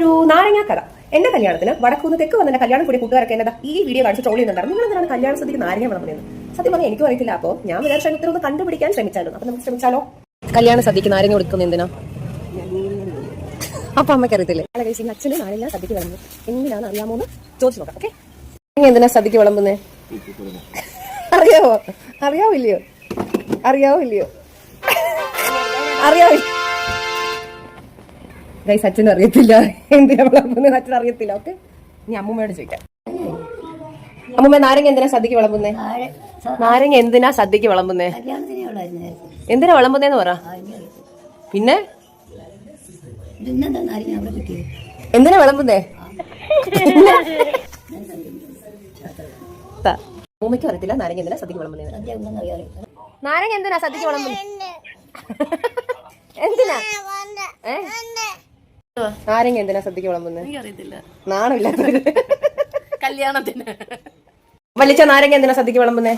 ഒരു നാരങ്ങ കഥ. എന്റെ കല്യാണത്തിന് വടക്കൂന്ന് തെക്ക് വന്ന കല്യാണം കൂടി കൂട്ടുകാരൊക്കെ എന്നതാ ഈ വീഡിയോ കാണിച്ച് ട്രോൾ ചെയ്യുന്നുണ്ടായിരുന്നു. നിങ്ങൾ എന്താണ് കല്യാണ സദ്യക്ക് നാരങ്ങ വിളമ്പുന്നത്? സത്യം പറഞ്ഞാൽ എനിക്കും അറിയത്തില്ല. അപ്പോൾ ഞാൻ വിചാരിച്ച ഉത്തരവ് കണ്ടുപിടിക്കാൻ ശ്രമിച്ചാലോ. അപ്പൊ നമുക്ക് ശ്രമിച്ചാലോ? കല്യാണ സദ്യക്ക് നാരങ്ങ കൊടുക്കുന്നത് എന്തിനാ? അപ്പൊ അമ്മയ്ക്ക് അറിയത്തില്ലേ? അച്ഛന് നാരങ്ങ സദ്യക്ക് വിളമ്പുന്നത് എന്തിനാണ് അറിയാമോന്ന് ചോദിച്ചു നോക്കാം. ഓക്കെ, എന്തിനാ സദ്യക്ക് വിളമ്പുന്നേ? അറിയാവോ? അറിയാവോ ഇല്ലയോ? ഗൈസ്, അച്ഛനും അറിയത്തില്ല എന്തിനാ വിളമ്പുന്നത്. അച്ഛൻ അറിയത്തില്ല. ഓക്കെ, ഇനി അമ്മൂമ്മയോട് ചോദിക്കാം. അമ്മൂമ്മ, നാരങ്ങ എന്തിനാ സദ്യക്ക് വിളമ്പുന്നേ? നാരങ്ങ എന്തിനാ സദ്യക്ക് വിളമ്പുന്നേ? എന്തിനാ വിളമ്പുന്നേന്ന് പറ. പിന്നെ എന്തിനാ വിളമ്പുന്നേ? അമ്മൂമ്മയ്ക്കും അറിയത്തില്ല നാരങ്ങ എന്തിനാ സദ്യക്ക് വിളമ്പുന്നേ. നാരങ്ങ എന്തിനാ സദ്യക്ക് വിളമ്പുന്നേ? എന്തിനാ നാരങ്ങ എന്തിനാ സദ്യക്ക് വിളമ്പുന്നത്? നാണമില്ലാത്തവര് കല്യാണത്തിന് വലിച്ച നാരങ്ങ എന്തിനാ സദ്യക്ക് വിളമ്പുന്നേ?